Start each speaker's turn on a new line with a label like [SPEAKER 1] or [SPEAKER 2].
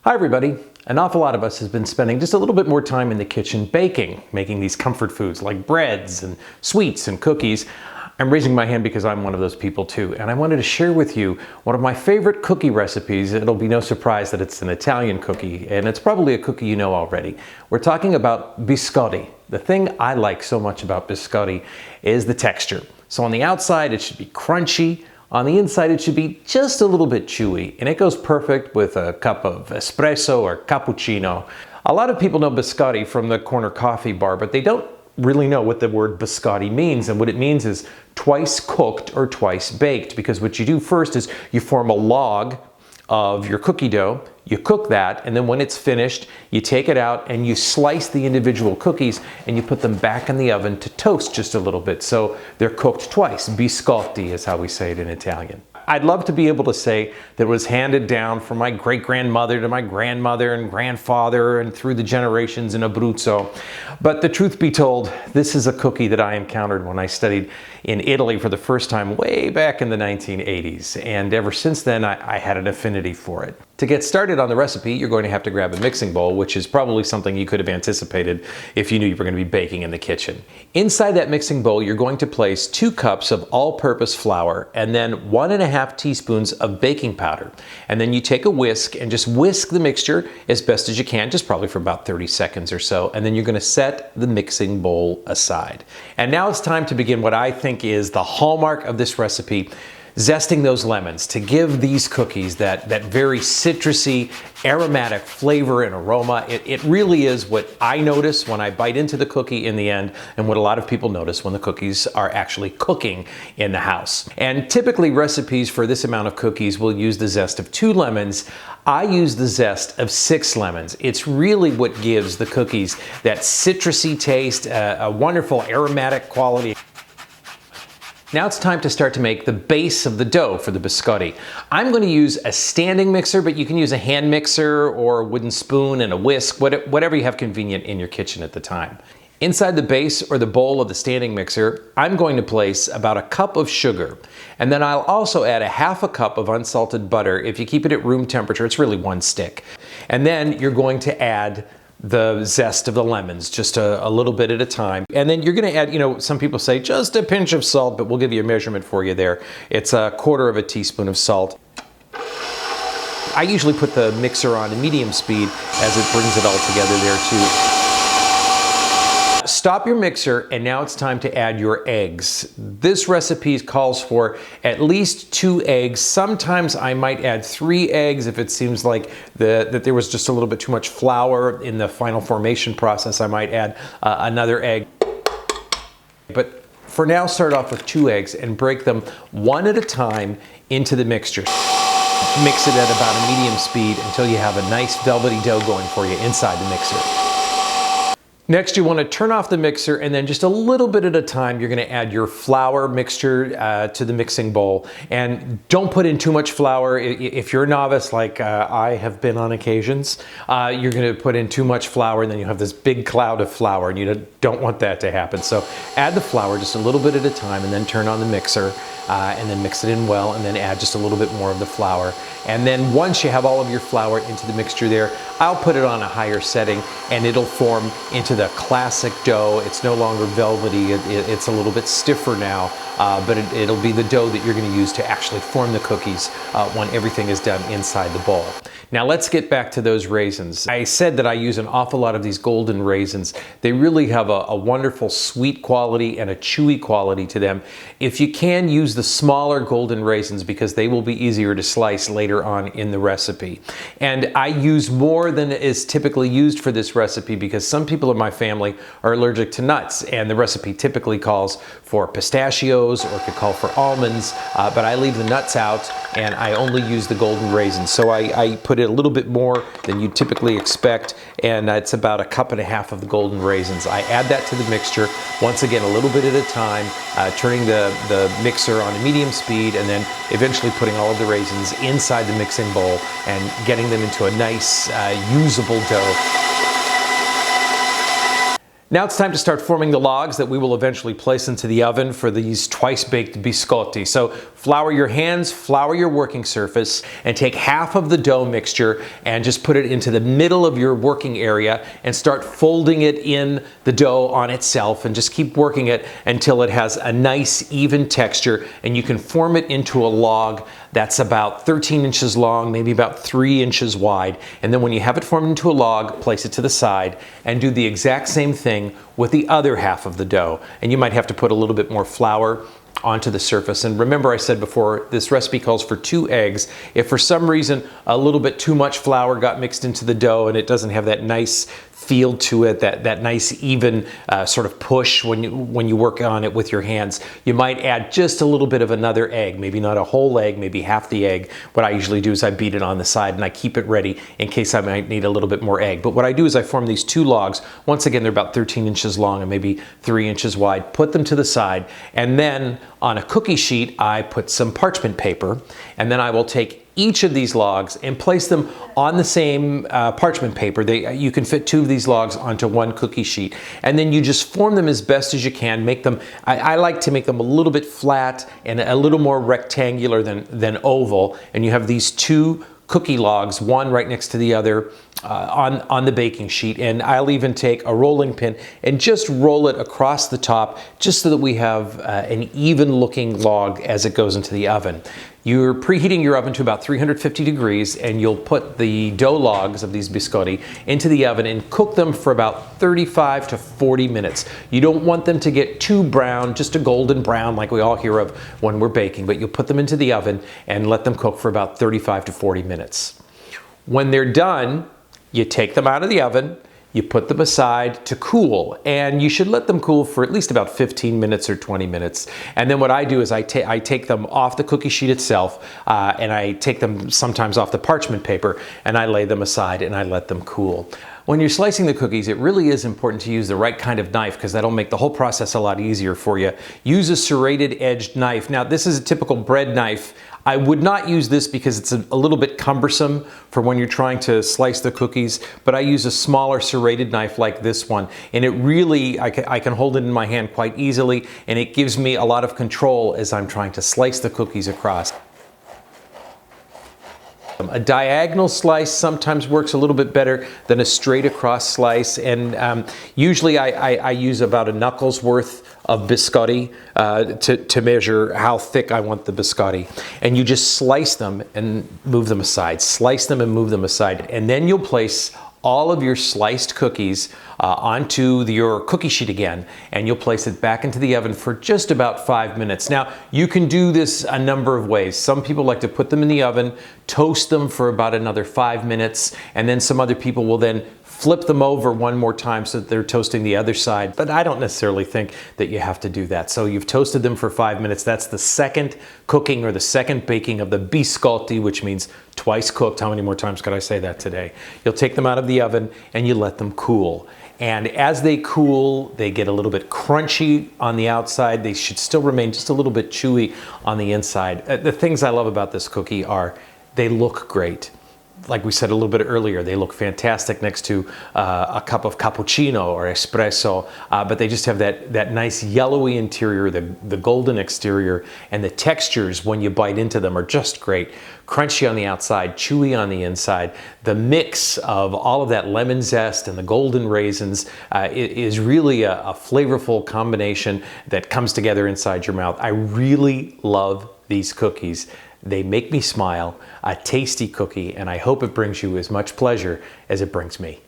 [SPEAKER 1] Hi everybody. An awful lot of us has been spending just a little bit more time in the kitchen baking, making these comfort foods like breads and sweets and cookies. I'm raising my hand because I'm one of those people too, and I wanted to share with you one of my favorite cookie recipes. It'll be no surprise that it's an Italian cookie, and it's probably a cookie you know already. We're talking about biscotti. The thing I like so much about biscotti is the texture. So on the outside it should be crunchy. On the inside, it should be just a little bit chewy, and it goes perfect with a cup of espresso or cappuccino. A lot of people know biscotti from the corner coffee bar, but they don't really know what the word biscotti means, and what it means is twice cooked or twice baked, because what you do first is you form a log of your cookie dough, you cook that, and then when it's finished, you take it out and you slice the individual cookies and you put them back in the oven to toast just a little bit. So they're cooked twice. Biscotti is how we say it in Italian. I'd love to be able to say that it was handed down from my great-grandmother to my grandmother and grandfather and through the generations in Abruzzo. But the truth be told, this is a cookie that I encountered when I studied in Italy for the first time way back in the 1980s. And ever since then, I had an affinity for it. To get started on the recipe, you're going to have to grab a mixing bowl, which is probably something you could have anticipated if you knew you were going to be baking in the kitchen. Inside that mixing bowl, you're going to place 2 cups of all-purpose flour and then 1.5 teaspoons of baking powder. And then you take a whisk and just whisk the mixture as best as you can, just probably for about 30 seconds or so. And then you're going to set the mixing bowl aside. And now it's time to begin what I think is the hallmark of this recipe: zesting those lemons to give these cookies that very citrusy, aromatic flavor and aroma. It really is what I notice when I bite into the cookie in the end, and what a lot of people notice when the cookies are actually cooking in the house. And typically recipes for this amount of cookies will use the zest of 2 lemons. I use the zest of 6 lemons. It's really what gives the cookies that citrusy taste, a wonderful aromatic quality. Now it's time to start to make the base of the dough for the biscotti. I'm going to use a standing mixer, but you can use a hand mixer or a wooden spoon and a whisk, whatever you have convenient in your kitchen at the time. Inside the base or the bowl of the standing mixer, I'm going to place about a cup of sugar, and then I'll also add a 1/2 cup of unsalted butter. If you keep it at room temperature, it's really 1 stick. And then you're going to add the zest of the lemons, just a little bit at a time. And then you're gonna add, some people say just a pinch of salt, but we'll give you a measurement for you there. It's 1/4 teaspoon of salt. I usually put the mixer on a medium speed as it brings it all together there too. Stop your mixer, and now it's time to add your eggs. This recipe calls for at least 2 eggs. Sometimes I might add 3 eggs if it seems like that there was just a little bit too much flour in the final formation process. I might add another egg. But for now, start off with 2 eggs and break them one at a time into the mixture. Mix it at about a medium speed until you have a nice velvety dough going for you inside the mixer. Next, you want to turn off the mixer, and then just a little bit at a time, you're going to add your flour mixture to the mixing bowl. And don't put in too much flour. If you're a novice, like I have been on occasions, you're going to put in too much flour, and then you have this big cloud of flour, and you don't want that to happen. So add the flour just a little bit at a time, and then turn on the mixer, and then mix it in well, and then add just a little bit more of the flour. And then once you have all of your flour into the mixture there, I'll put it on a higher setting, and it'll form into the classic dough. It's no longer velvety, it's a little bit stiffer now, but it'll be the dough that you're going to use to actually form the cookies when everything is done inside the bowl. Now let's get back to those raisins. I said that I use an awful lot of these golden raisins. They really have a wonderful sweet quality and a chewy quality to them. If you can, use the smaller golden raisins because they will be easier to slice later on in the recipe. And I use more than is typically used for this recipe because some people in my family are allergic to nuts, and the recipe typically calls for pistachios or could call for almonds, but I leave the nuts out and I only use the golden raisins. So I put a little bit more than you typically expect, and it's about 1.5 cups of the golden raisins. I add that to the mixture, once again a little bit at a time, turning the mixer on a medium speed, and then eventually putting all of the raisins inside the mixing bowl and getting them into a nice usable dough. Now it's time to start forming the logs that we will eventually place into the oven for these twice-baked biscotti. So flour your hands, flour your working surface, and take half of the dough mixture and just put it into the middle of your working area and start folding it in the dough on itself, and just keep working it until it has a nice even texture, and you can form it into a log that's about 13 inches long, maybe about 3 inches wide. And then when you have it formed into a log, place it to the side and do the exact same thing with the other half of the dough. And you might have to put a little bit more flour onto the surface. And remember, I said before, this recipe calls for 2 eggs. If for some reason a little bit too much flour got mixed into the dough and it doesn't have that nice feel to it, that nice even sort of push when you work on it with your hands, you might add just a little bit of another egg, maybe not a whole egg, maybe half the egg. What I usually do is I beat it on the side and I keep it ready in case I might need a little bit more egg. But what I do is I form these 2 logs. Once again, they're about 13 inches long and maybe 3 inches wide. Put them to the side, and then on a cookie sheet I put some parchment paper, and then I will take each of these logs and place them on the same parchment paper. You can fit 2 of these logs onto 1 cookie sheet, and then you just form them as best as you can. Make them, I like to make them a little bit flat and a little more rectangular than oval, and you have these 2 cookie logs, one right next to the other on the baking sheet. And I'll even take a rolling pin and just roll it across the top, just so that we have an even looking log as it goes into the oven. You're preheating your oven to about 350 degrees, and you'll put the dough logs of these biscotti into the oven and cook them for about 35 to 40 minutes. You don't want them to get too brown, just a golden brown like we all hear of when we're baking, but you'll put them into the oven and let them cook for about 35 to 40 minutes. When they're done, you take them out of the oven, you put them aside to cool, and you should let them cool for at least about 15 minutes or 20 minutes. And then what I do is I take them off the cookie sheet itself, and I take them sometimes off the parchment paper, and I lay them aside and I let them cool. When you're slicing the cookies, it really is important to use the right kind of knife, because that'll make the whole process a lot easier for you. Use a serrated edged knife. Now, this is a typical bread knife. I would not use this because it's a little bit cumbersome for when you're trying to slice the cookies, but I use a smaller serrated knife like this one, and it really, I can hold it in my hand quite easily, and it gives me a lot of control as I'm trying to slice the cookies across. A diagonal slice sometimes works a little bit better than a straight across slice, and usually I use about a knuckle's worth of biscotti to measure how thick I want the biscotti. And you just slice them and move them aside, slice them and move them aside, and then you'll place all of your sliced cookies onto your cookie sheet again, and you'll place it back into the oven for just about 5 minutes. Now, you can do this a number of ways. Some people like to put them in the oven, toast them for about another 5 minutes, and then some other people will then flip them over one more time so that they're toasting the other side. But I don't necessarily think that you have to do that. So you've toasted them for 5 minutes. That's the second cooking or the second baking of the biscotti, which means twice cooked. How many more times could I say that today? You'll take them out of the oven and you let them cool. And as they cool, they get a little bit crunchy on the outside. They should still remain just a little bit chewy on the inside. The things I love about this cookie are they look great. Like we said a little bit earlier, they look fantastic next to a cup of cappuccino or espresso, but they just have that nice yellowy interior, the golden exterior, and the textures when you bite into them are just great. Crunchy on the outside, chewy on the inside. The mix of all of that lemon zest and the golden raisins is really a flavorful combination that comes together inside your mouth. I really love these cookies. They make me smile, a tasty cookie, and I hope it brings you as much pleasure as it brings me.